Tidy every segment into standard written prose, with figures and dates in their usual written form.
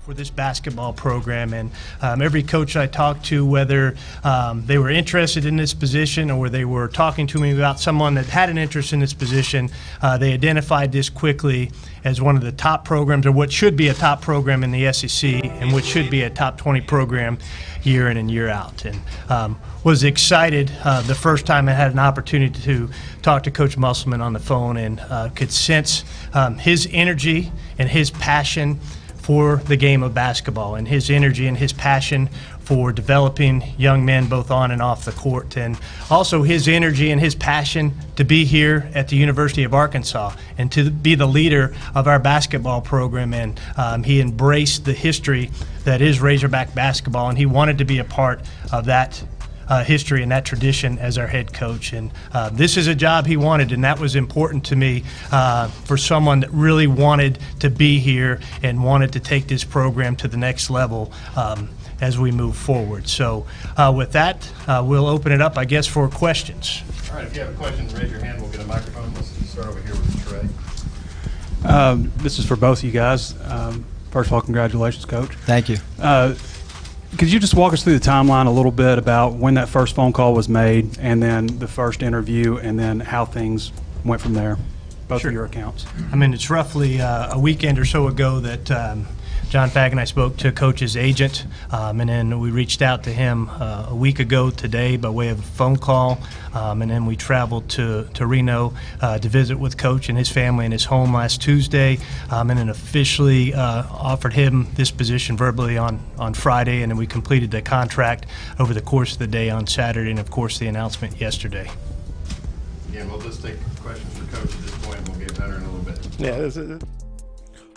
For this basketball program, and every coach I talked to, whether they were interested in this position or they were talking to me about someone that had an interest in this position, they identified this quickly as one of the top programs, or what should be a top program in the SEC, and which should be a top 20 program year in and year out. And was excited the first time I had an opportunity to talk to Coach Musselman on the phone, and could sense his energy and his passion for the game of basketball, and his energy and his passion for developing young men both on and off the court, and also his energy and his passion to be here at the University of Arkansas and to be the leader of our basketball program. And he embraced the history that is Razorback basketball, and he wanted to be a part of that history and that tradition as our head coach. And this is a job he wanted, and that was important to me, for someone that really wanted to be here and wanted to take this program to the next level as we move forward. So with that, we'll open it up, I guess, for questions. All right, if you have a question, raise your hand. We'll get a microphone. Let's start over here with Trey. This is for both of you guys. First of all, congratulations, Coach. Thank you. Could you just walk us through the timeline a little bit about when that first phone call was made, and then the first interview, and then how things went from there, both Sure. of your accounts? I mean, it's roughly a weekend or so ago that John Fagg and I spoke to Coach's agent, and then we reached out to him a week ago today by way of a phone call, and then we traveled to Reno to visit with Coach and his family in his home last Tuesday, and then officially offered him this position verbally on Friday, and then we completed the contract over the course of the day on Saturday, and of course the announcement yesterday. Again, we'll just take questions for Coach at this point, and we'll get better in a little bit. Yeah, this is it.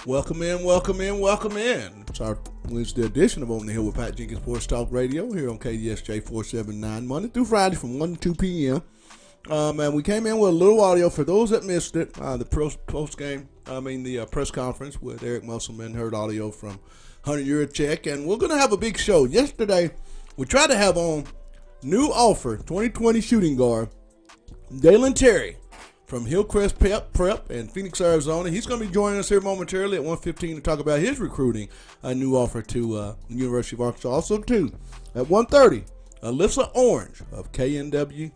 Welcome in, welcome in, welcome in. It's our Wednesday edition of On the Hill with Pat Jenkins Sports Talk Radio here on KDSJ 479, Monday through Friday from 1 to 2 p.m. And we came in with a little audio for those that missed it. The press conference with Eric Musselman, heard audio from Hunter Yurachek, and we're going to have a big show. Yesterday, we tried to have on new offer, 2020 shooting guard, Dalen Terry, from Hillcrest Prep in Phoenix, Arizona. He's going to be joining us here momentarily at 1:15 to talk about his recruiting, a new offer to the University of Arkansas. Also, too, at 1:30, Alyssa Orange of KNWA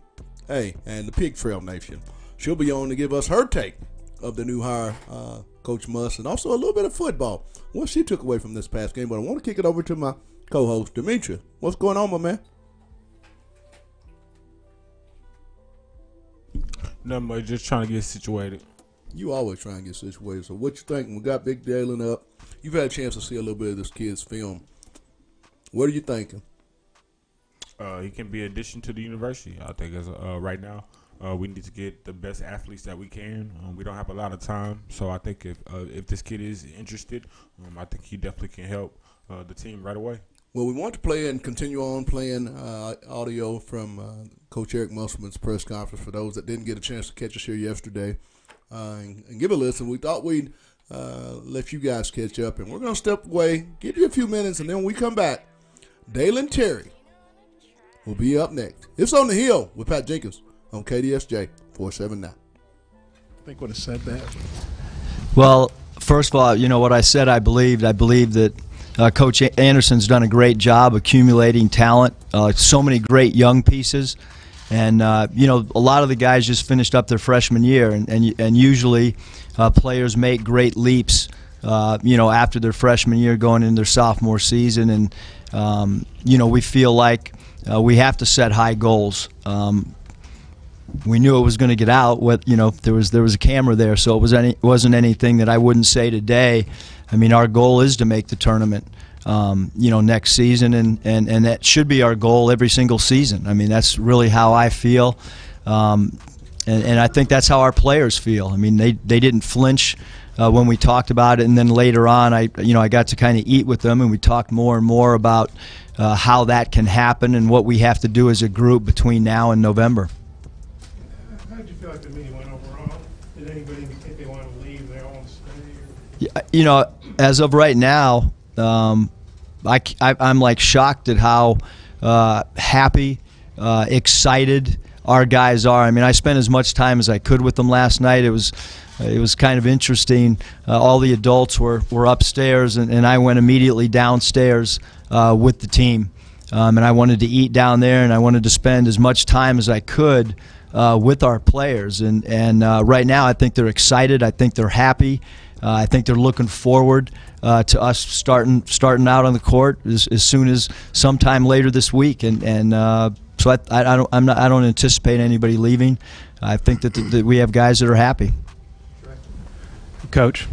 and the Pig Trail Nation. She'll be on to give us her take of the new hire, Coach Muss, and also a little bit of football, what she took away from this past game. But I want to kick it over to my co-host, Demetria. What's going on, my man? Nothing much, just trying to get situated. You always try and get situated. So what you think? We got Big Dalen up. You've had a chance to see a little bit of this kid's film. What are you thinking? He can be an addition to the university. I think as right now, we need to get the best athletes that we can. We don't have a lot of time, so I think if this kid is interested, I think he definitely can help the team right away. Well, we want to play and continue on playing audio from Coach Eric Musselman's press conference for those that didn't get a chance to catch us here yesterday and give a listen. We thought we'd let you guys catch up, and we're going to step away, give you a few minutes, and then when we come back, Dalen Terry will be up next. It's On the Hill with Pat Jenkins on KDSJ 479. I think would have said that. Well, first of all, you know what I said, I believed that Coach Anderson's done a great job accumulating talent, so many great young pieces. And, a lot of the guys just finished up their freshman year, and usually players make great leaps, after their freshman year going into their sophomore season. And, we feel like we have to set high goals. We knew it was going to get out. There was a camera there, so it wasn't anything that I wouldn't say today. I mean, our goal is to make the tournament, next season, and that should be our goal every single season. I mean, that's really how I feel, and I think that's how our players feel. I mean, they didn't flinch when we talked about it, and then later on, I got to kind of eat with them, and we talked more and more about how that can happen and what we have to do as a group between now and November. How did you feel like the meeting went overall? Did anybody think they wanted to leave? They all want to stay? Or? Yeah, as of right now, I'm like shocked at how happy, excited our guys are. I mean, I spent as much time as I could with them last night. It was kind of interesting. All the adults were upstairs, and I went immediately downstairs with the team. And I wanted to eat down there, and I wanted to spend as much time as I could with our players. And right now, I think they're excited. I think they're happy. I think they're looking forward to us starting out on the court as soon as sometime later this week. So I don't anticipate anybody leaving. I think that we have guys that are happy. Coach,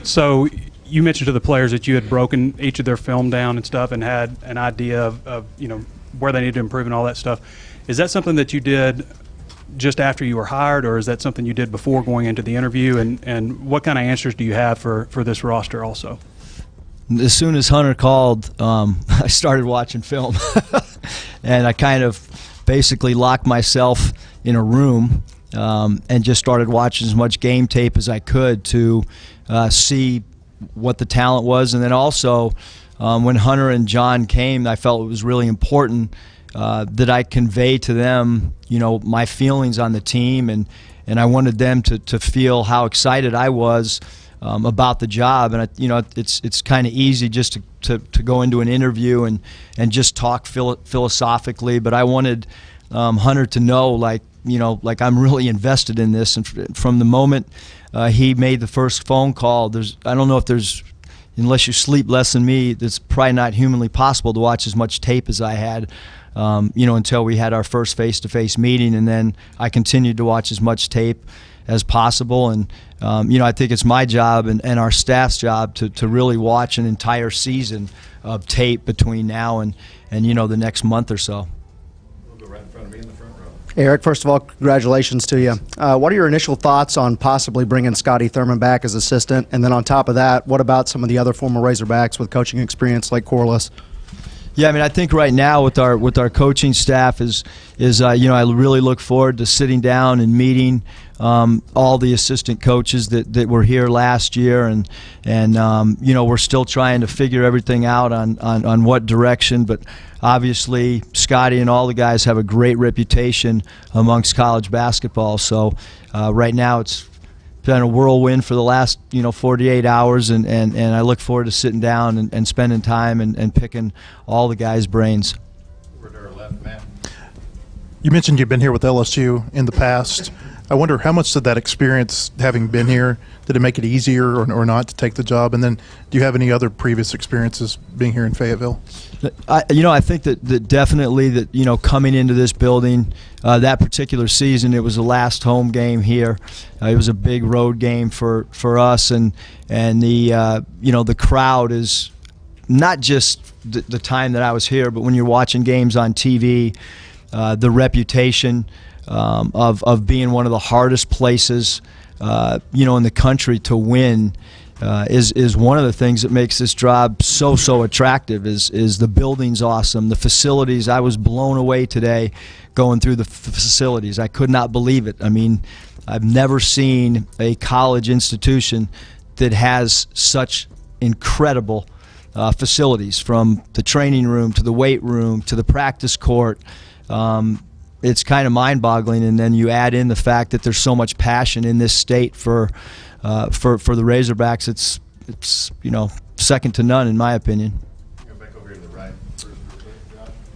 so you mentioned to the players that you had broken each of their film down and stuff and had an idea of where they need to improve and all that stuff. Is that something that you did just after you were hired, or is that something you did before going into the interview? And what kind of answers do you have for this roster also? As soon as Hunter called, I started watching film. And I kind of basically locked myself in a room and just started watching as much game tape as I could to see what the talent was. And then also, when Hunter and John came, I felt it was really important that I convey to them, my feelings on the team, and I wanted them to feel how excited I was about the job. And it's kind of easy just to go into an interview and just talk philosophically, but I wanted Hunter to know, like I'm really invested in this. And from the moment he made the first phone call, I don't know if there's, unless you sleep less than me, it's probably not humanly possible to watch as much tape as I had, until we had our first face-to-face meeting, and then I continued to watch as much tape as possible. And I think it's my job and our staff's job to really watch an entire season of tape between now and the next month or so. We'll go right in front of me in the front row. Eric, first of all, congratulations to you. What are your initial thoughts on possibly bringing Scotty Thurman back as assistant? And then on top of that, what about some of the other former Razorbacks with coaching experience like Corliss? Yeah, I mean, I think right now with our coaching staff is I really look forward to sitting down and meeting all the assistant coaches that were here last year, and we're still trying to figure everything out on what direction. But obviously, Scotty and all the guys have a great reputation amongst college basketball. So right now it's been a whirlwind for the last 48 hours, and I look forward to sitting down and spending time and picking all the guys' brains. Over to our left, Matt. You mentioned you've been here with LSU in the past. I wonder how much did that experience, having been here, did it make it easier or not to take the job? And then do you have any other previous experiences being here in Fayetteville? I think that definitely that, coming into this building, that particular season, it was the last home game here. It was a big road game for us, and the crowd is not just the time that I was here, but when you're watching games on TV, the reputation of being one of the hardest places in the country to win is one of the things that makes this job so attractive. Is the building's awesome, the facilities. I was blown away today going through the facilities. I could not believe it. I mean, I've never seen a college institution that has such incredible facilities, from the training room to the weight room to the practice court. It's kind of mind-boggling, and then you add in the fact that there's so much passion in this state for the Razorbacks. It's second to none in my opinion. Go back over here to the right.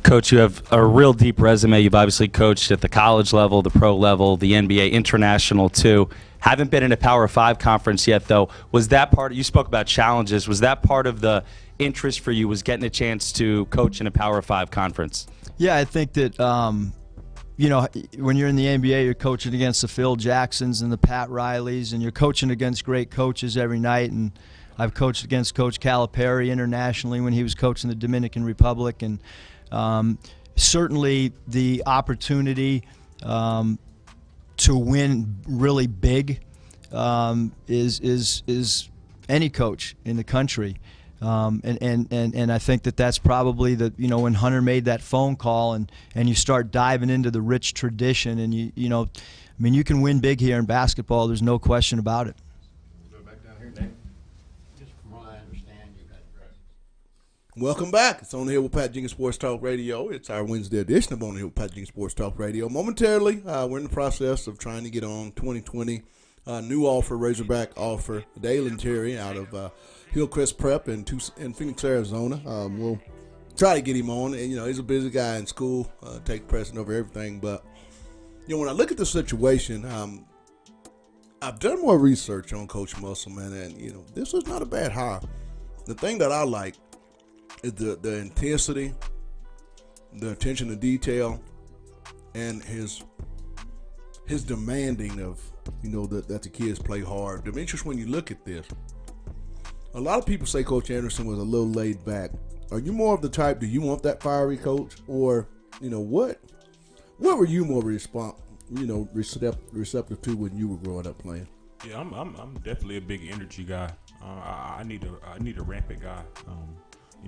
Coach, you have a real deep resume. You've obviously coached at the college level, the pro level, the NBA, international too. Haven't been in a Power 5 conference yet, though. Was that part? You spoke about challenges. Was that part of the interest for you? Was getting a chance to coach in a Power 5 conference? Yeah, I think that. When you're in the NBA, you're coaching against the Phil Jacksons and the Pat Rileys, and you're coaching against great coaches every night. And I've coached against Coach Calipari internationally when he was coaching the Dominican Republic, and certainly the opportunity to win really big is any coach in the country. And I think that's probably when Hunter made that phone call and you start diving into the rich tradition, and you can win big here in basketball. There's no question about it. Go back down here, Nate. Just from what I understand, you got dressed. Welcome back. It's On the Hill with Pat Jenkins Sports Talk Radio. It's our Wednesday edition of On the Hill with Pat Jenkins Sports Talk Radio. Momentarily, we're in the process of trying to get on 2020 new offer, Razorback offer, Dalen Terry out of Hillcrest Prep in Phoenix, Arizona. We'll try to get him on. And, he's a busy guy in school, takes precedent over everything. But, when I look at the situation, I've done more research on Coach Musselman, and, this is not a bad hire. The thing that I like is the intensity, the attention to detail, and his demanding of, that the kids play hard. Demetrius, when you look at this, a lot of people say Coach Anderson was a little laid back. Are you more of the type, do you want that fiery coach? Or, what were you more receptive to when you were growing up playing? Yeah, I'm definitely a big energy guy. I need a rampant guy.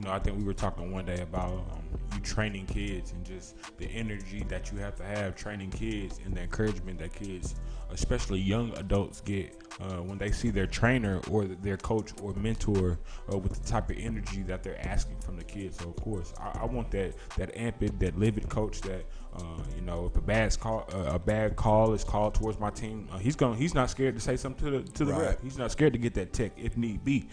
I think we were talking one day about you training kids and just the energy that you have to have training kids and the encouragement that kids, especially young adults, get when they see their trainer or their coach or mentor with the type of energy that they're asking from the kids. So, of course, I want that amped, that livid coach that, if a bad call is called towards my team, he's not scared to say something to the rep. He's not scared to get that tech if need be.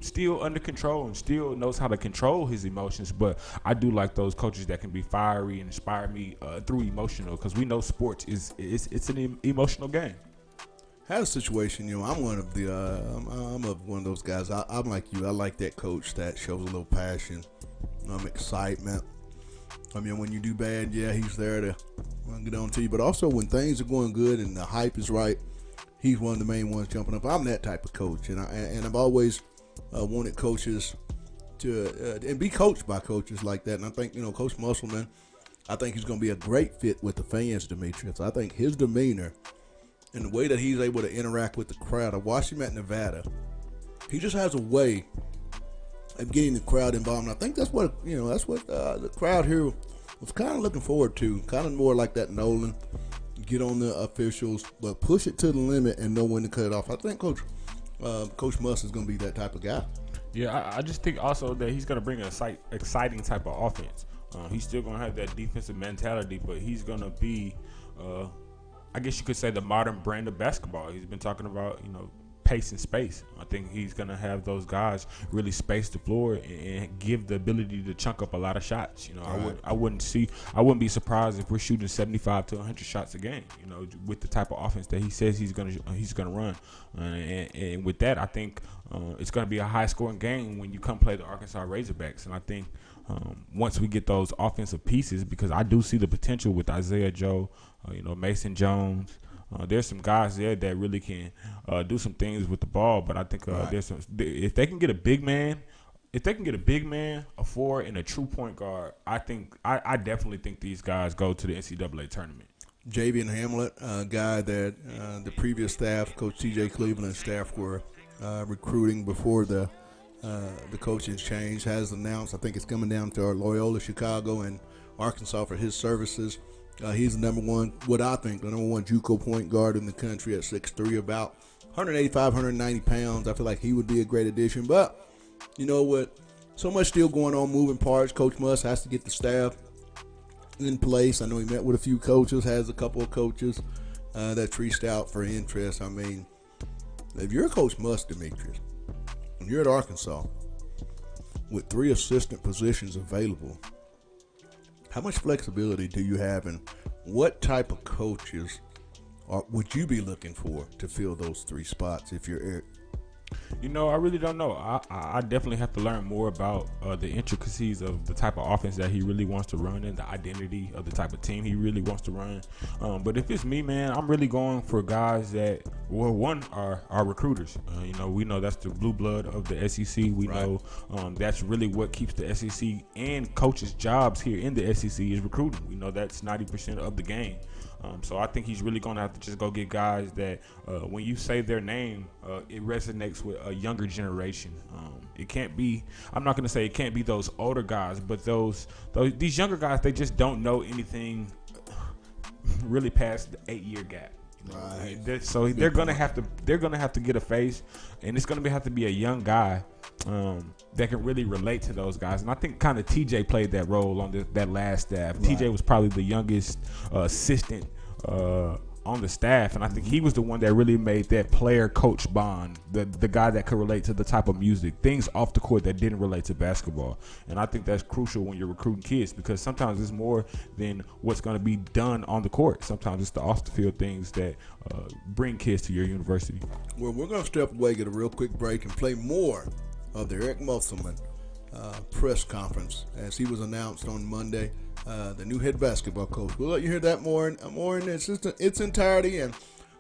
Still under control and still knows how to control his emotions. But I do like those coaches that can be fiery and inspire me through emotional, because we know sports it's an emotional game. Had a situation, I'm one of the I'm one of those guys. I'm like you. I like that coach that shows a little passion, excitement. When you do bad, yeah, he's there to get on to you. But also when things are going good and the hype is right, he's one of the main ones jumping up. I'm that type of coach, and I've always wanted coaches to and be coached by coaches like that. And I think Coach Musselman, I think he's going to be a great fit with the fans, Demetrius. I think his demeanor and the way that he's able to interact with the crowd. I watched him at Nevada. He just has a way of getting the crowd involved. And I think that's what the crowd here was kind of looking forward to. Kind of more like that Nolan, get on the officials, but push it to the limit and know when to cut it off. I think Coach Muss is going to be that type of guy. Yeah, I just think also that he's going to bring an exciting type of offense. He's still going to have that defensive mentality, but he's going to be, I guess you could say, the modern brand of basketball. He's been talking about, pace and space. I think he's going to have those guys really space the floor and give the ability to chunk up a lot of shots. I wouldn't be surprised if we're shooting 75 to 100 shots a game, with the type of offense that he says he's going to run. And with that, I think it's going to be a high scoring game when you come play the Arkansas Razorbacks. And I think once we get those offensive pieces, because I do see the potential with Isaiah Joe, Mason Jones. There's some guys there that really can do some things with the ball, but I think if they can get a big man, a forward, and a true point guard, I definitely think these guys go to the NCAA tournament. Javian Hamlet, a guy that the previous staff, Coach T.J. Cleveland's staff, were recruiting before the coaching change, has announced. I think it's coming down to Loyola Chicago and Arkansas for his services. He's the number one JUCO point guard in the country at 6'3", about 185, 190 pounds. I feel like he would be a great addition. But, with so much still going on, moving parts, Coach Muss has to get the staff in place. I know he met with a few coaches, has a couple of coaches that's reached out for interest. If you're Coach Muss, Demetrius, and you're at Arkansas with 3 assistant positions available, how much flexibility do you have, and what type of coaches would you be looking for to fill those 3 spots if you're Eric? You know, I really don't know. I definitely have to learn more about the intricacies of the type of offense that he really wants to run and the identity of the type of team he really wants to run. But if it's me, man, I'm really going for guys that, well, one are recruiters. You know, we know that's the blue blood of the SEC. We know that's really what keeps the SEC and coaches' jobs here in the SEC is recruiting. We know that's 90% of the game. So I think he's really going to have to just go get guys that when you say their name, it resonates with a younger generation. It can't be, I'm not going to say it can't be those older guys, but these younger guys, they just don't know anything really past the 8-year gap. Right. So they're gonna have to get a face, and it's gonna have to be a young guy that can really relate to those guys. And I think kind of TJ played that role on that last staff. Right. TJ was probably the youngest assistant on the staff, and I think he was the one that really made that player-coach bond, the guy that could relate to the type of music, things off the court that didn't relate to basketball. And I think that's crucial when you're recruiting kids, because sometimes it's more than what's going to be done on the court. Sometimes it's the off-the-field things that bring kids to your university. Well, we're going to step away, get a real quick break, and play more of the Eric Musselman press conference as he was announced on Monday. The new head basketball coach. We'll let you hear that more in its entirety. And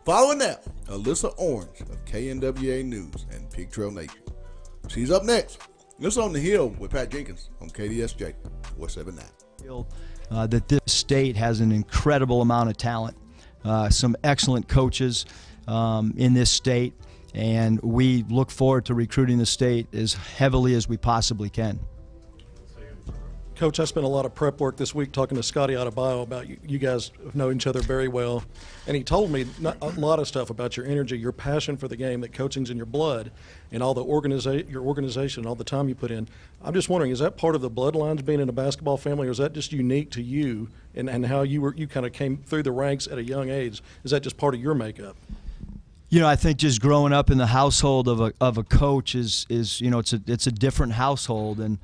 following that, Alyssa Orange of KNWA News and Pig Trail Nation. She's up next. This on the Hill with Pat Jenkins on KDSJ 479. That this state has an incredible amount of talent, some excellent coaches in this state, and we look forward to recruiting the state as heavily as we possibly can. Coach, I spent a lot of prep work this week talking to Scotty Adebayo about you. You guys know each other very well, and he told me a lot of stuff about your energy, your passion for the game, that coaching's in your blood, and all the your organization, all the time you put in. I'm just wondering, is that part of the bloodlines being in a basketball family, or is that just unique to you and how you kind of came through the ranks at a young age? Is that just part of your makeup? You know, I think just growing up in the household of a coach is you know, it's a different household, and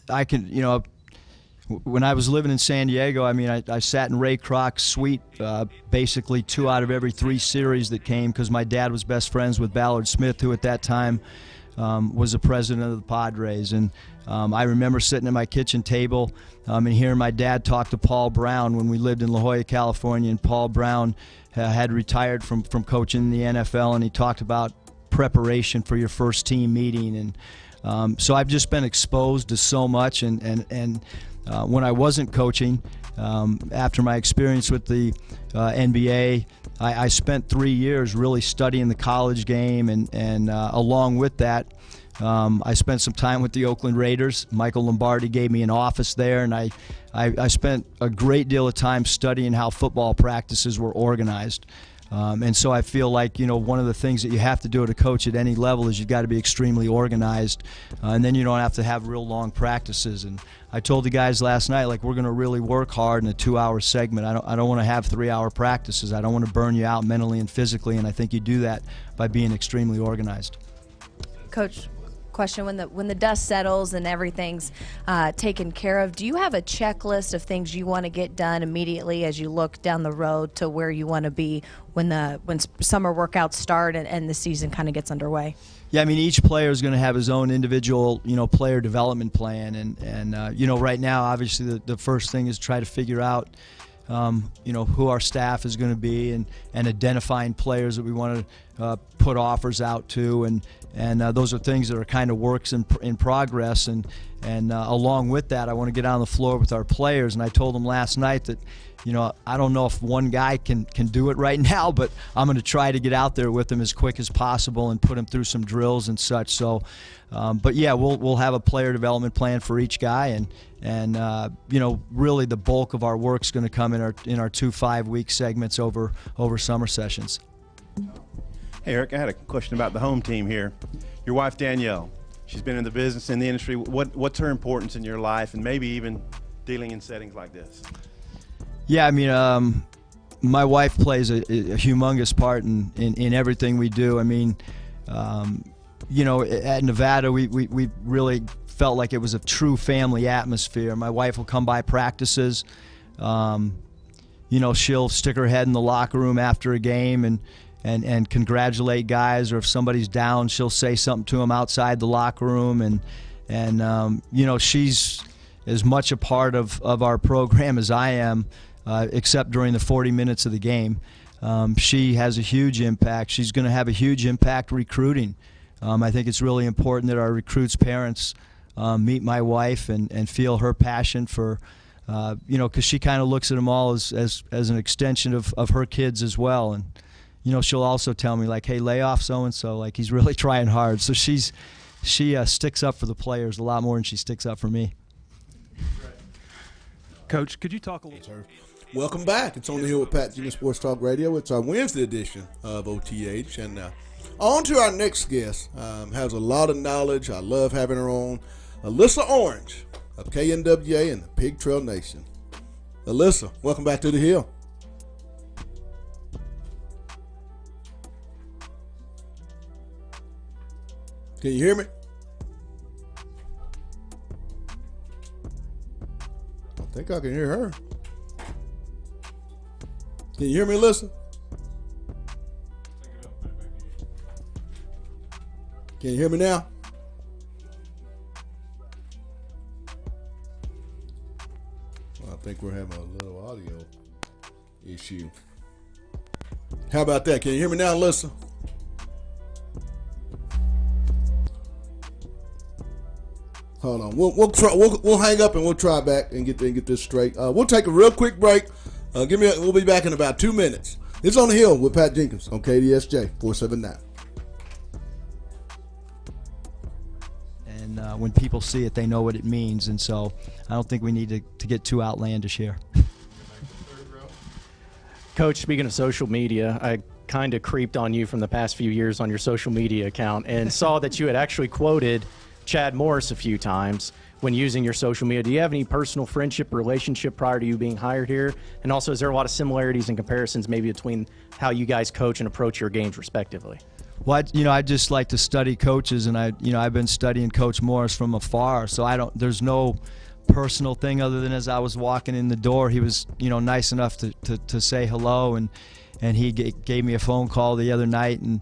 I can, you know, when I was living in San Diego, I mean, I sat in Ray Kroc's suite basically 2 out of every 3 series that came, because my dad was best friends with Ballard Smith, who at that time was the president of the Padres. And I remember sitting at my kitchen table and hearing my dad talk to Paul Brown when we lived in La Jolla, California, and Paul Brown had retired from coaching in the NFL, and he talked about preparation for your first team meeting. And so I've just been exposed to so much, and when I wasn't coaching, after my experience with the NBA, I spent 3 years really studying the college game, and along with that, I spent some time with the Oakland Raiders. Michael Lombardi gave me an office there, and I spent a great deal of time studying how football practices were organized. And so I feel like, you know, one of the things that you have to do at a coach at any level is you've got to be extremely organized, and then you don't have to have real long practices. And I told the guys last night, like, we're going to really work hard in a 2-hour segment. I don't want to have 3-hour practices. I don't want to burn you out mentally and physically, and I think you do that by being extremely organized. Coach, question, when the dust settles and everything's taken care of, do you have a checklist of things you want to get done immediately as you look down the road to where you want to be when summer workouts start and the season kind of gets underway? Yeah, I mean, each player is going to have his own individual, you know, player development plan, and you know, right now, obviously, the first thing is try to figure out, you know, who our staff is going to be, and identifying players that we want to put offers out to, and those are things that are kind of works in progress, and along with that, I want to get on the floor with our players. And I told them last night that, you know, I don't know if one guy can do it right now, but I'm going to try to get out there with them as quick as possible and put them through some drills and such. So, but yeah, we'll have a player development plan for each guy, and you know, really the bulk of our work's going to come in our 2 5-week segments over summer sessions. Hey Eric, I had a question about the home team here. Your wife Danielle, she's been in the business, in the industry. What's her importance in your life, and maybe even dealing in settings like this? Yeah, I mean, my wife plays a humongous part in everything we do. I mean, you know, at Nevada, we really felt like it was a true family atmosphere. My wife will come by practices. You know, she'll stick her head in the locker room after a game, and and congratulate guys, or if somebody's down, she'll say something to them outside the locker room, and you know, she's as much a part of our program as I am, except during the 40 minutes of the game. She has a huge impact. She's going to have a huge impact recruiting. I think it's really important that our recruits' parents meet my wife and feel her passion for, you know, because she kind of looks at them all as an extension of her kids as well. And, you know, she'll also tell me, like, hey, lay off so-and-so, like, he's really trying hard. So she sticks up for the players a lot more than she sticks up for me. Coach, could you talk a little? Welcome back. It's On the Hill with Pat Jenkins Sports Talk Radio. It's our Wednesday edition of OTH. And on to our next guest. Has a lot of knowledge. I love having her on. Alyssa Orange of KNWA and the Pig Trail Nation. Alyssa, welcome back to the Hill. Can you hear me? I think I can hear her. Can you hear me, Alyssa? Can you hear me now? Well, I think we're having a little audio issue. How about that? Can you hear me now, Alyssa? Hold on. We'll try. We'll hang up and we'll try back and get this straight. We'll take a real quick break. We'll be back in about 2 minutes. It's On the Hill with Pat Jenkins on KDSJ 479. And when people see it, they know what it means. And so I don't think we need to get too outlandish here. Coach, speaking of social media, I kind of creeped on you from the past few years on your social media account and saw that you had actually quoted Chad Morris a few times when using your social media. Do you have any personal friendship or relationship prior to you being hired here? And also, is there a lot of similarities and comparisons maybe between how you guys coach and approach your games respectively? Well, I just like to study coaches, and I've been studying Coach Morris from afar, so there's no personal thing other than as I was walking in the door, he was, nice enough to say hello, and he gave me a phone call the other night, and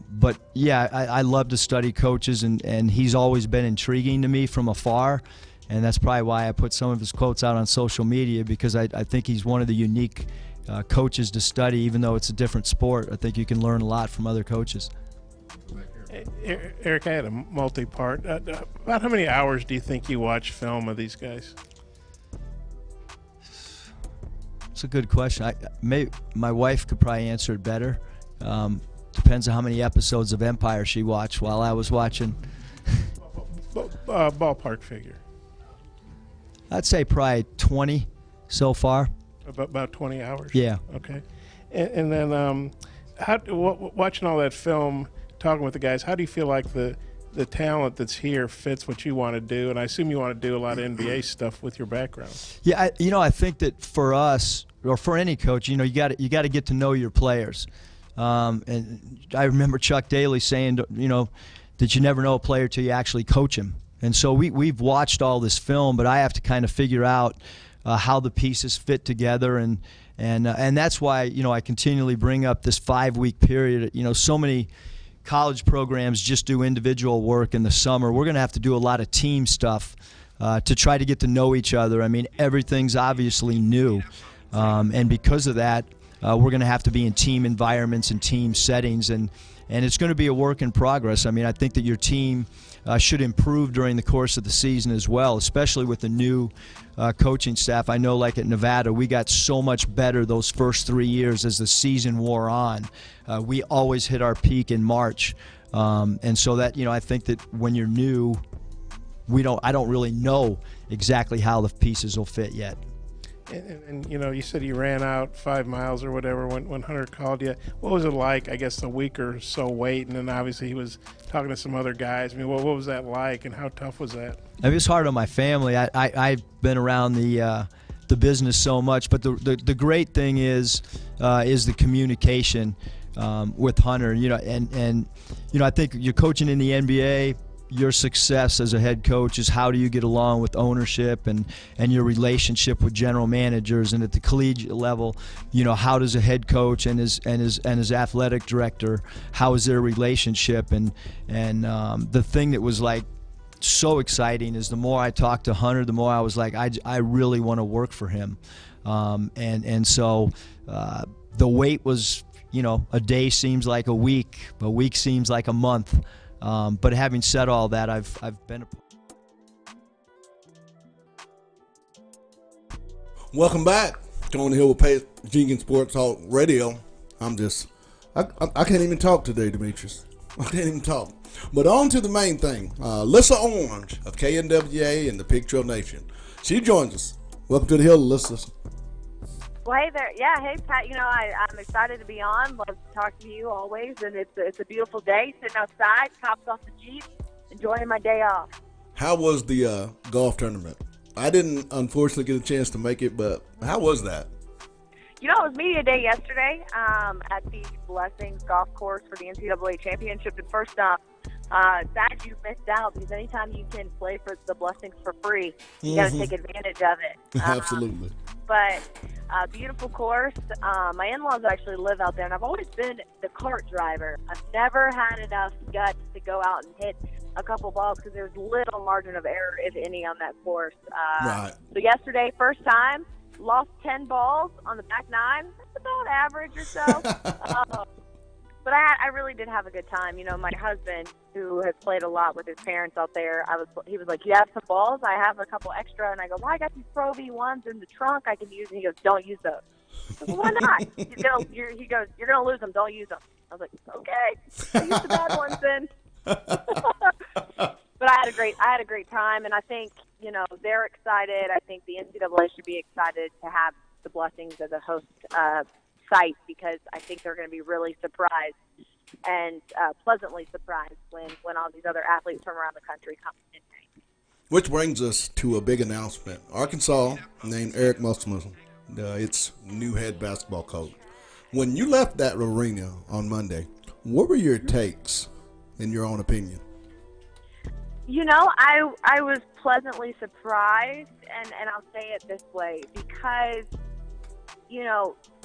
but yeah, I love to study coaches, and he's always been intriguing to me from afar, and that's probably why I put some of his quotes out on social media, because I think he's one of the unique coaches to study. Even though it's a different sport, I think you can learn a lot from other coaches. Eric, I had a multi-part. About how many hours do you think you watch film of these guys? It's a good question. My wife could probably answer it better. Depends on how many episodes of Empire she watched while I was watching. Ballpark figure. I'd say probably 20 so far. About 20 hours? Yeah. Okay. And then watching all that film, talking with the guys, how do you feel like the talent that's here fits what you want to do? And I assume you want to do a lot of NBA stuff with your background. Yeah, I think that for us, or for any coach, you got to get to know your players. And I remember Chuck Daly saying, that you never know a player till you actually coach him. And so we've watched all this film, but I have to kind of figure out how the pieces fit together, and that's why I continually bring up this 5-week period. So many college programs just do individual work in the summer. We're going to have to do a lot of team stuff to try to get to know each other. I mean, everything's obviously new, and because of that, we're going to have to be in team environments and team settings, and it's going to be a work in progress. I mean, I think that your team should improve during the course of the season as well, especially with the new coaching staff. I know, like at Nevada, we got so much better those first 3 years as the season wore on. We always hit our peak in March, and so that I think that when you're new, I don't really know exactly how the pieces will fit yet. And you said you ran out 5 miles or whatever when Hunter called you. What was it like, I guess, a week or so waiting, and obviously he was talking to some other guys. I mean, what was that like, and how tough was that? It was hard on my family. I've been around the business so much, but the great thing is the communication with Hunter. And I think you're coaching in the NBA. your success as a head coach is how do you get along with ownership and your relationship with general managers, and at the collegiate level, how does a head coach and his athletic director, how is their relationship? And the thing that was like so exciting is the more I talked to Hunter, the more I was like, I really want to work for him. So the wait was, a day seems like a week seems like a month. But having said all that, I've been. Welcome back to On the Hill with Pace Jenkins Sports Talk Radio. I can't even talk today, Demetrius. I can't even talk. But on to the main thing. Alyssa Orange of KNWA and the Pig Trail Nation. She joins us. Welcome to the Hill, Alyssa. Well, hey there. Yeah, hey, Pat. I'm excited to be on. Love to talk to you always. And it's a beautiful day, sitting outside, hopped off the Jeep, enjoying my day off. How was the golf tournament? I didn't, unfortunately, get a chance to make it, but how was that? It was media day yesterday at the Blessings Golf Course for the NCAA Championship. And first off, sad you missed out, because anytime you can play for the Blessings for free, you got to take advantage of it. Absolutely. But beautiful course. My in-laws actually live out there, and I've always been the cart driver. I've never had enough guts to go out and hit a couple balls because there's little margin of error, if any, on that course. Right. So yesterday, first time, lost 10 balls on the back nine. That's about average or so. But I really did have a good time. My husband, who has played a lot with his parents out there, he was like, "You have some balls? I have a couple extra." And I go, "Well, I got these Pro V1s in the trunk I can use." And he goes, "Don't use those." I go, "Why not?" He goes, "You're gonna lose them. Don't use them." I was like, "Okay, I use the bad ones then." But I had a great time, and I think they're excited. I think the NCAA should be excited to have the Blessings as a host site, because I think they're going to be really surprised and pleasantly surprised when all these other athletes from around the country come in. Which brings us to a big announcement. Arkansas named Eric Musselman its new head basketball coach. When you left that arena on Monday, what were your takes, in your own opinion? I was pleasantly surprised, and I'll say it this way, because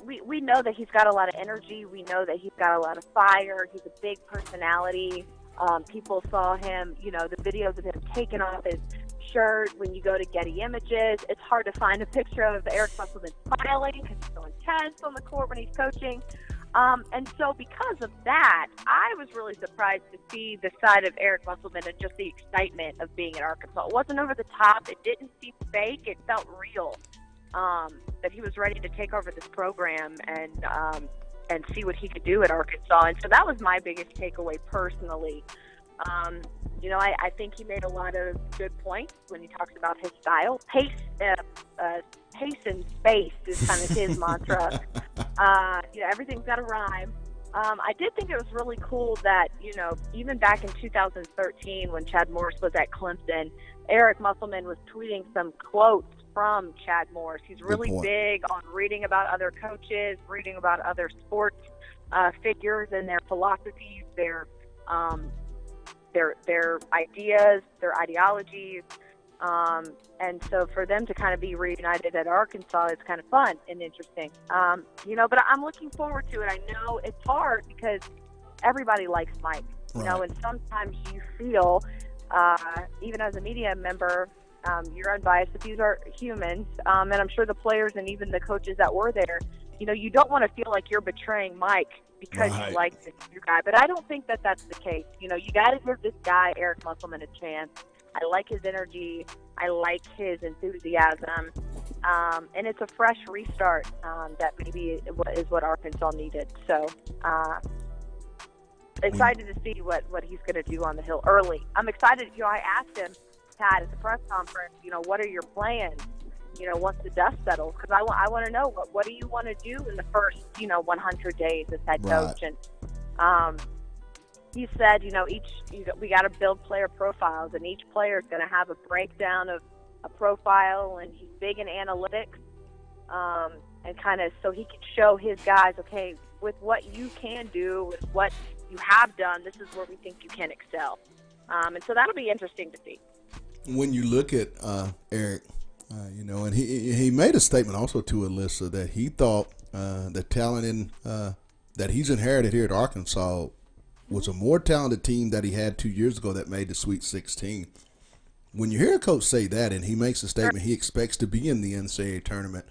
we know that he's got a lot of energy. We know that he's got a lot of fire. He's a big personality. People saw him, the videos of him taking off his shirt. When you go to Getty Images, it's hard to find a picture of Eric Musselman smiling because he's so intense on the court when he's coaching. And so because of that, I was really surprised to see the side of Eric Musselman and just the excitement of being at Arkansas. It wasn't over the top. It didn't seem fake. It felt real. That he was ready to take over this program and see what he could do at Arkansas. And so that was my biggest takeaway personally. I think he made a lot of good points when he talks about his style. Pace and space is kind of his mantra. Everything's got to rhyme. I did think it was really cool that, even back in 2013 when Chad Morris was at Clemson, Eric Musselman was tweeting some quotes from Chad Morris. He's really big on reading about other coaches, reading about other sports figures and their philosophies, their ideas, their ideologies. And so for them to kind of be reunited at Arkansas is kind of fun and interesting. But I'm looking forward to it. I know it's hard because everybody likes Mike, and sometimes you feel, even as a media member, you're unbiased, but these are humans, and I'm sure the players and even the coaches that were there, you don't want to feel like you're betraying Mike because you like this new guy. But I don't think that that's the case. You got to give this guy, Eric Musselman, a chance. I like his energy. I like his enthusiasm. And it's a fresh restart that maybe is what Arkansas needed. So excited to see what he's going to do on the Hill early. I'm excited. I asked him, Pat, at the press conference, what are your plans, once the dust settles? Because I want to know, what do you want to do in the first, 100 days as head coach? And he said, we got to build player profiles, and each player is going to have a breakdown of a profile, and he's big in analytics, and kind of so he can show his guys, okay, with what you can do, with what you have done, this is where we think you can excel. And so that'll be interesting to see. When you look at Eric, and he made a statement also to Alyssa that he thought the talent that he's inherited here at Arkansas was a more talented team that he had 2 years ago that made the Sweet 16. When you hear a coach say that and he makes a statement he expects to be in the NCAA tournament,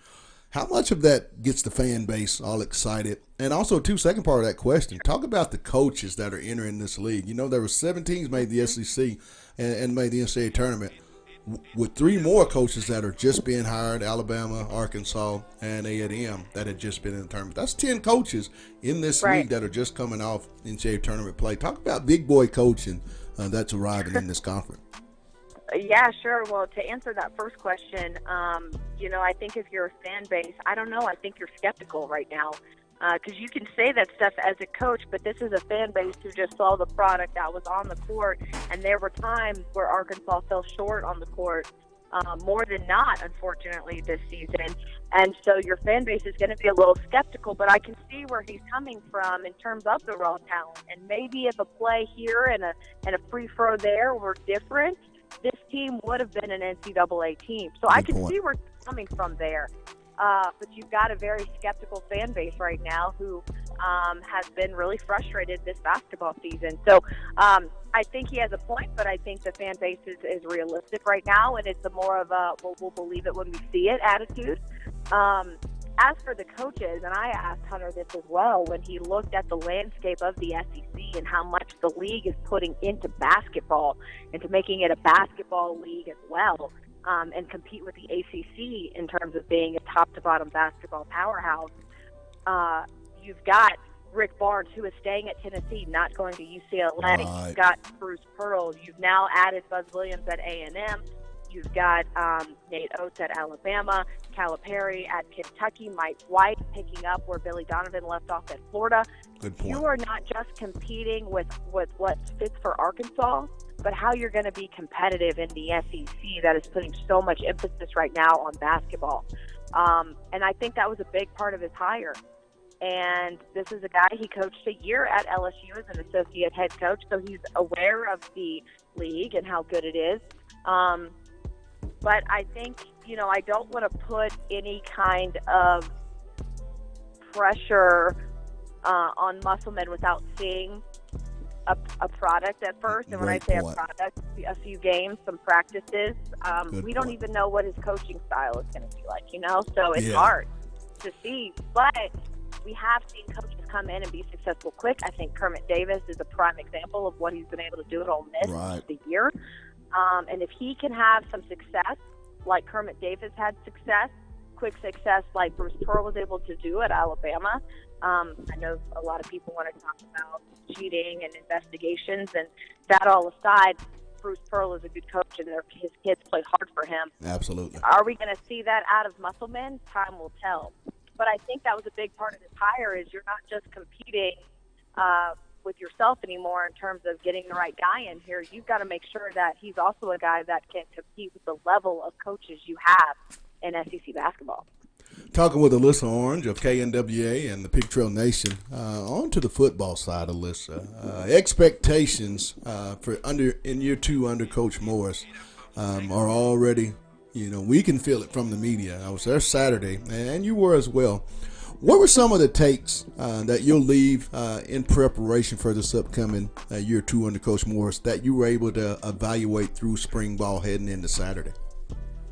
how much of that gets the fan base all excited? And also, second part of that question, talk about the coaches that are entering this league. There were 7 teams made the SEC and made the NCAA tournament, with 3 more coaches that are just being hired, Alabama, Arkansas, and A&M, that had just been in the tournament. That's 10 coaches in this league that are just coming off NCAA tournament play. Talk about big boy coaching that's arriving in this conference. Yeah, sure. Well, to answer that first question, I think if you're a fan base, I don't know. I think you're skeptical right now because you can say that stuff as a coach, but this is a fan base who just saw the product that was on the court, and there were times where Arkansas fell short on the court more than not, unfortunately, this season. And so your fan base is going to be a little skeptical, but I can see where he's coming from in terms of the raw talent. And maybe if a play here and a free throw there were different, this team would have been an NCAA team. So I can see where it's coming from there. But you've got a very skeptical fan base right now who has been really frustrated this basketball season. So I think he has a point, but I think the fan base is realistic right now, and it's a more of a we'll believe it when we see it attitude. As for the coaches, and I asked Hunter this as well, when he looked at the landscape of the SEC and how much the league is putting into basketball, into making it a basketball league as well, and compete with the ACC in terms of being a top-to-bottom basketball powerhouse. You've got Rick Barnes, who is staying at Tennessee, not going to UCLA. Right. You've got Bruce Pearl. You've now added Buzz Williams at A&M. You've got Nate Oates at Alabama, Calipari at Kentucky, Mike White picking up where Billy Donovan left off at Florida. Good point. You are not just competing with what fits for Arkansas, but how you're going to be competitive in the SEC that is putting so much emphasis right now on basketball. And I think that was a big part of his hire. And this is a guy, he coached a year at LSU as an associate head coach, so he's aware of the league and how good it is. But I think, I don't want to put any kind of pressure on Musselman without seeing a product at first. And when I say a product, a few games, some practices. We don't even know what his coaching style is going to be like, so it's hard to see. But we have seen coaches come in and be successful quick. I think Kermit Davis is a prime example of what he's been able to do at Ole Miss this year. And if he can have some success, like Kermit Davis had success, quick success like Bruce Pearl was able to do at Alabama. I know a lot of people want to talk about cheating and investigations, and that all aside, Bruce Pearl is a good coach, and his kids play hard for him. Absolutely. Are we going to see that out of Musselman? Time will tell. But I think that was a big part of his hire is you're not just competing with yourself anymore in terms of getting the right guy in here. You've got to make sure that he's also a guy that can compete with the level of coaches you have in SEC basketball. Talking with Alyssa Orange of KNWA and the Pig Trail Nation. On to the football side, Alyssa. Expectations in year 2 under Coach Morris are already, we can feel it from the media. I was there Saturday, and you were as well. What were some of the takes that you'll leave in preparation for this upcoming year 2 under Coach Morris that you were able to evaluate through spring ball heading into Saturday?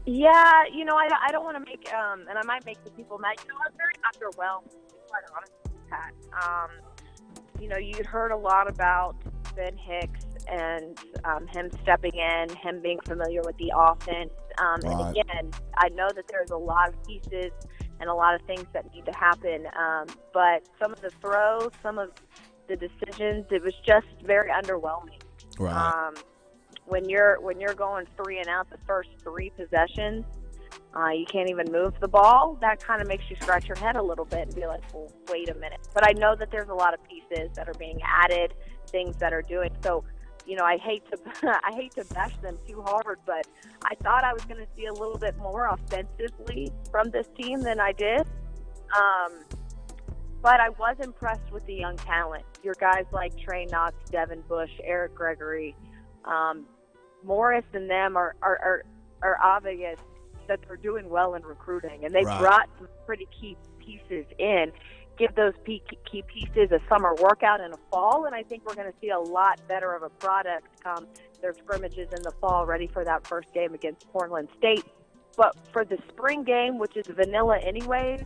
Yeah, I don't want to make, and I might make some people mad. I'm very underwhelmed, to be quite honest with Pat. You'd heard a lot about Ben Hicks and him stepping in, him being familiar with the offense. And again, I know that there's a lot of pieces and a lot of things that need to happen. But some of the throws, some of the decisions, it was just very underwhelming. Right. When you're going 3 and out the first 3 possessions, you can't even move the ball. That kind of makes you scratch your head a little bit and be like, well, wait a minute. But I know that there's a lot of pieces that are being added, things that are doing. So, I hate to bash them too hard, but I thought I was going to see a little bit more offensively from this team than I did. But I was impressed with the young talent. Your guys like Trey Knox, Devin Bush, Eric Gregory, Morris and them are obvious that they're doing well in recruiting, and they Right. brought some pretty key pieces in. Give those key pieces a summer workout in the fall, and I think we're going to see a lot better of a product come their scrimmages in the fall, ready for that first game against Portland State. But for the spring game, which is vanilla anyways,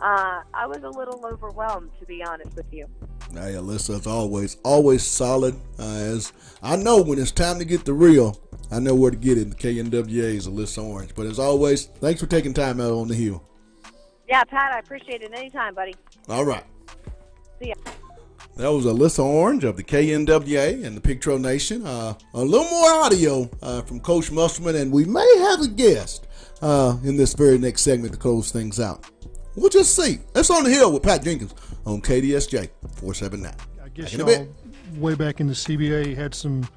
I was a little overwhelmed, to be honest with you. Hey, Alyssa, as always solid. As I know when it's time to get the real, I know where to get it. The KNWA's Alyssa Orange. But as always, thanks for taking time out on the hill. Yeah, Pat, I appreciate it anytime, buddy. All right. See ya. That was Alyssa Orange of the KNWA and the Pictro Nation. A little more audio from Coach Musselman, and we may have a guest in this very next segment to close things out. We'll just see. That's On the Hill with Pat Jenkins on KDSJ 479. I guess y'all way back in the CBA had some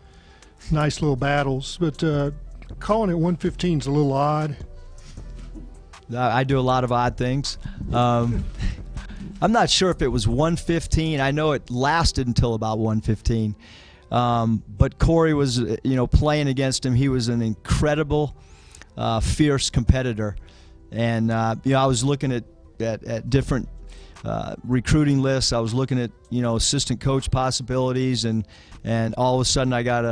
nice little battles, but calling it 115 is a little odd. I do a lot of odd things. I'm not sure if it was 115. I know it lasted until about 115. But Corey was, playing against him. He was an incredible, fierce competitor. And, I was looking at different recruiting lists. I was looking at, assistant coach possibilities. And all of a sudden I got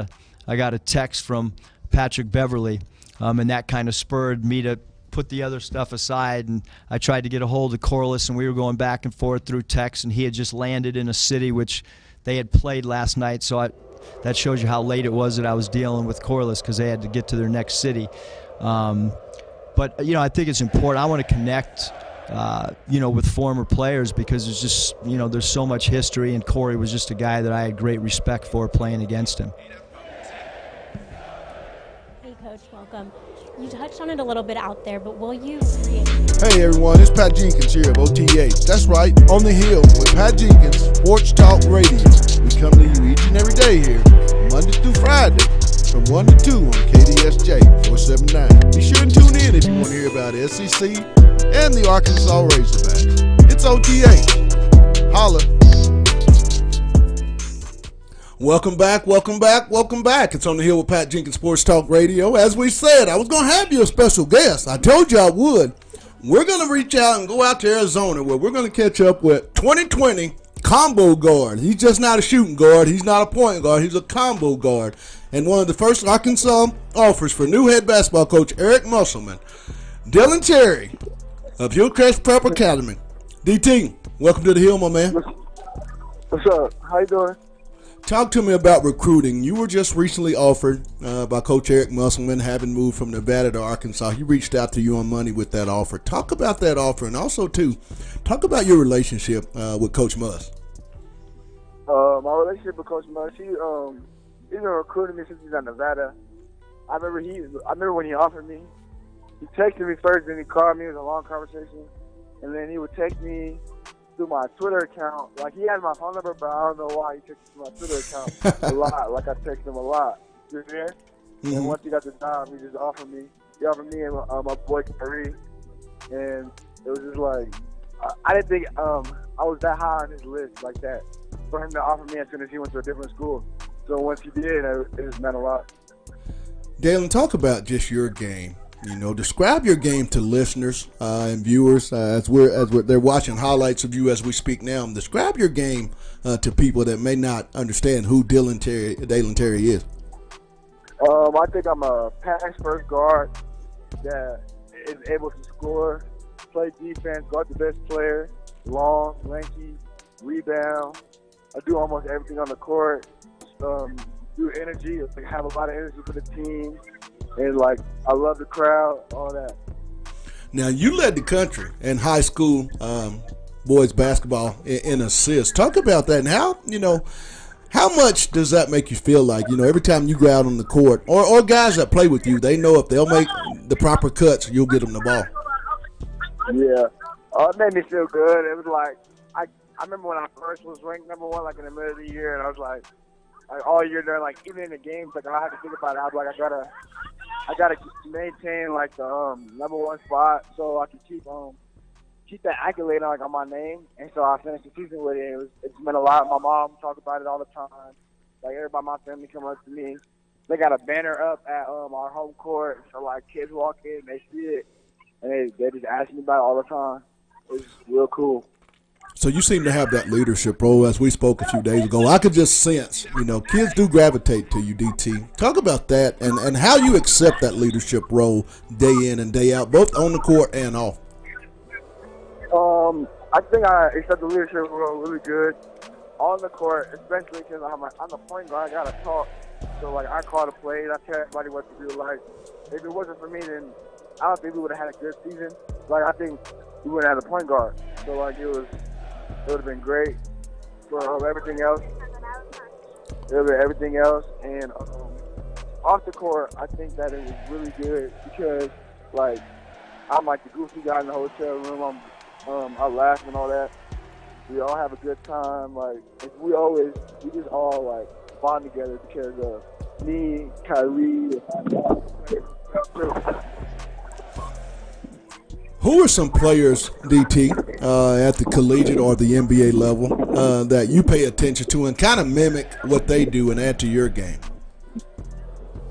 a text from Patrick Beverly. And that kind of spurred me to put the other stuff aside, and I tried to get a hold of Corliss, and we were going back and forth through text, and he had just landed in a city which they had played last night, so that shows you how late it was that I was dealing with Corliss because they had to get to their next city. But I think it's important. I want to connect with former players because there's just there's so much history, and Corey was just a guy that I had great respect for playing against him. Hey Coach, welcome. You touched on it a little bit out there, but will you Hey everyone, it's Pat Jenkins here of OTH. That's right, On the Hill with Pat Jenkins, Sports Talk Radio. We come to you each and every day here, Monday through Friday, from 1 to 2 on KDSJ 479. Be sure and tune in if you want to hear about SEC and the Arkansas Razorbacks. It's OTH. Holla. Welcome back. It's On the Hill with Pat Jenkins, Sports Talk Radio. As we said, I was going to have you a special guest. I told you I would. We're going to reach out and go out to Arizona where we're going to catch up with 2020 combo guard. He's just not a shooting guard. He's not a point guard. He's a combo guard. And one of the first Arkansas offers for new head basketball coach Eric Musselman, Dylan Terry of Hillcrest Prep Academy. DT, welcome to the Hill, my man. What's up? How you doing? Talk to me about recruiting. You were just recently offered by Coach Eric Musselman, having moved from Nevada to Arkansas. He reached out to you on Monday with that offer. Talk about that offer, and also, too, talk about your relationship with Coach Muss. My relationship with Coach Muss, he's been recruiting me since he's in Nevada. I remember when he offered me. He texted me first, then he called me. It was a long conversation, and then he would text me through my Twitter account. Like, he had my phone number, but I don't know why he texted my Twitter account a lot. Like, I text him a lot. You there? Mm-hmm. And once he got the job, he just offered me. He offered me and my boy Kyrie, and it was just like I didn't think I was that high on his list like that for him to offer me as soon as he went to a different school. So once he did, it just meant a lot. Dalen, talk about just your game. Describe your game to listeners and viewers as they're watching highlights of you as we speak now. Describe your game to people that may not understand who Dalen Terry is. I think I'm a pass-first guard that is able to score, play defense, guard the best player, long, lanky, rebound. I do almost everything on the court. Do energy, have a lot of energy for the team. And, I love the crowd, all that. Now, you led the country in high school boys basketball in assists. Talk about that and how much does that make you feel like, every time you go out on the court or guys that play with you, they know if they'll make the proper cuts, you'll get them the ball. Yeah. It made me feel good. It was like, I remember when I first was ranked number one, in the middle of the year, and I was like all year there, even in the games, I had to think about it. I was like, I gotta maintain the number one spot so I can keep that accolade on my name. And so I finished the season with it. It's meant a lot. My mom talked about it all the time. Like everybody, my family come up to me. They got a banner up at our home court, so like kids walk in, they see it, and they just ask me about it all the time. It's real cool. So you seem to have that leadership role, as we spoke a few days ago. I could just sense, kids do gravitate to you, DT. Talk about that and how you accept that leadership role day in and day out, both on the court and off. I think I accept the leadership role really good on the court, especially because I'm the point guard. I gotta talk, so like I call the plays. I tell everybody what to do. Like if it wasn't for me, then I don't think we would have had a good season. Like I think we wouldn't have had a point guard. So like it would have been great for everything else. It would have been everything else, and off the court, I think that it was really good because like I'm like the goofy guy in the hotel room. I laugh and all that. We all have a good time. Like we just all like bond together because of me, Kyrie. Who are some players, DT, at the collegiate or the NBA level that you pay attention to and kind of mimic what they do and add to your game?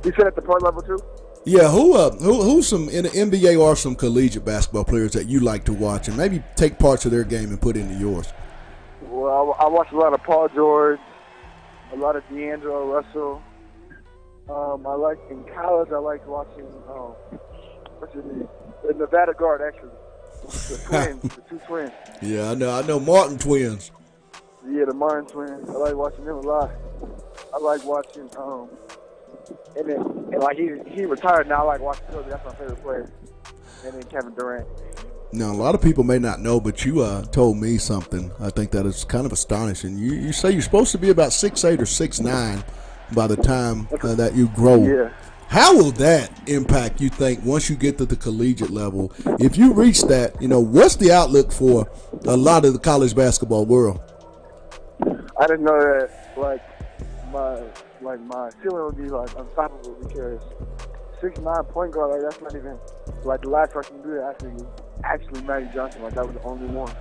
You said at the pro level too? Yeah, who's some in the NBA or some collegiate basketball players that you like to watch and maybe take parts of their game and put into yours? Well, I watch a lot of Paul George, a lot of D'Angelo Russell. I like in college. I like watching what's his name? The Nevada guard, actually. The twins, the two twins. Yeah, I know Martin twins. Yeah, the Martin twins. I like watching them a lot. I like watching and like he retired now. I like watching Kobe. That's my favorite player. And then Kevin Durant. Now, a lot of people may not know, but you told me something. I think that is kind of astonishing. You say you're supposed to be about 6'8" or 6'9" by the time that you grow. Yeah. How will that impact, you think, once you get to the collegiate level? If you reach that, what's the outlook for a lot of the college basketball world? I didn't know that, my ceiling would be, unstoppable because 6'9" point guard, that's not even, the last person to do that actually Magic Johnson. That was the only one.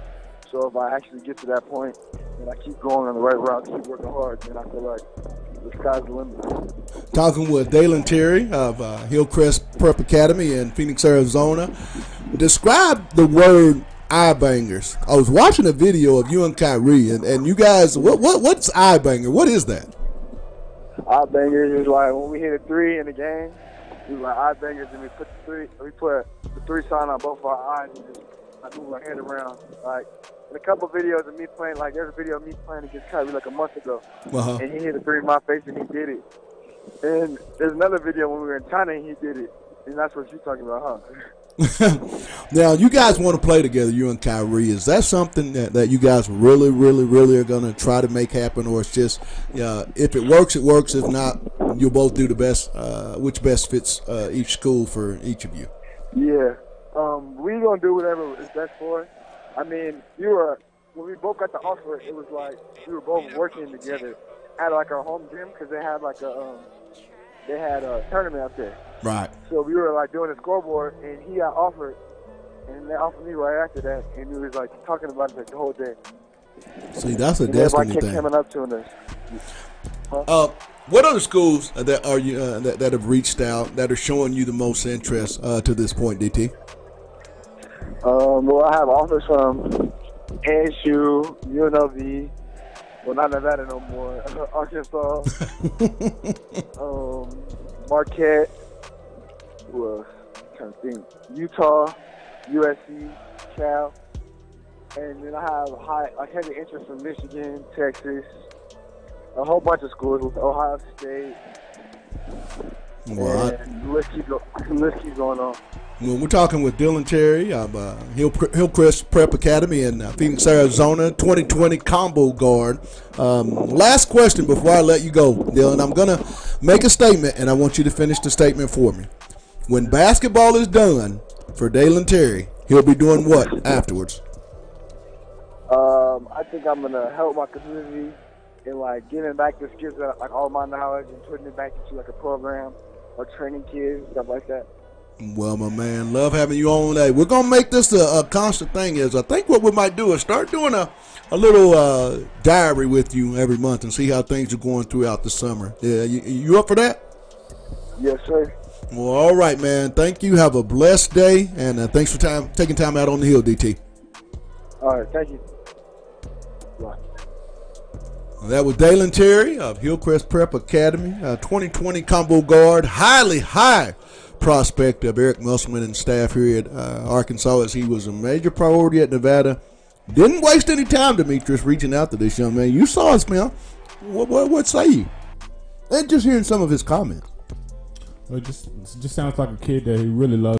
So if I actually get to that point and I keep going on the right route, keep working hard, then I feel like the sky's the limit. Talking with Dalen Terry of Hillcrest Prep Academy in Phoenix, Arizona. Describe the word eye bangers. I was watching a video of you and Kyrie, and you guys, what's eye banger? What is that? Eye bangers is like when we hit a three in the game, we like eye bangers, and we put the three sign on both our eyes and just move our head around. In a couple videos of me playing, there's a video of me playing against Kyrie a month ago, and he hit a three in my face and he did it. And there's another video when we were in China and he did it, and that's what you're talking about, huh? Now, you guys want to play together, you and Kyrie. Is that something that you guys really, really, really are going to try to make happen, or it's just if it works, it works. If not, you'll both do the best, which best fits each school for each of you? Yeah. We're going to do whatever is best for us. I mean, when we both got the offer, it was like we were both working together at our home gym because they had a tournament out there. Right. So we were doing a scoreboard, and he got offered, and they offered me right after that, and we was talking about it the whole day. See, that's a and destiny kept thing. coming up to us. What other schools that are you that have reached out that are showing you the most interest to this point, DT? Well, I have offers from ASU, UNLV, well, not Nevada no more, Arkansas, Marquette, who else? I'm trying to think, Utah, USC, Cal, and then I have heavy interest from Michigan, Texas, a whole bunch of schools with Ohio State. Well, and the list keeps going on. When we're talking with Dylan Terry of Hillcrest Prep Academy in Phoenix, Arizona, 2020 combo guard. Last question before I let you go, Dylan. I'm going to make a statement, and I want you to finish the statement for me. When basketball is done for Dylan Terry, he'll be doing what afterwards? I think I'm going to help my community in, giving back the skills, all my knowledge, and putting it back into, a program or training kids, stuff like that. Well, my man, love having you on today. We're going to make this a constant thing. I think what we might do is start doing a little diary with you every month and see how things are going throughout the summer. Yeah, you up for that? Yes, sir. Well, all right, man. Thank you. Have a blessed day, and thanks for taking time out on the hill, DT. All right, thank you. Bye. That was Dalen Terry of Hillcrest Prep Academy, 2020 combo guard, high prospect of Eric Musselman and staff here at Arkansas, as he was a major priority at Nevada. Didn't waste any time, Demetrius, reaching out to this young man. You saw us, man. What say you? And just hearing some of his comments. Well, it just sounds like a kid that he really loves.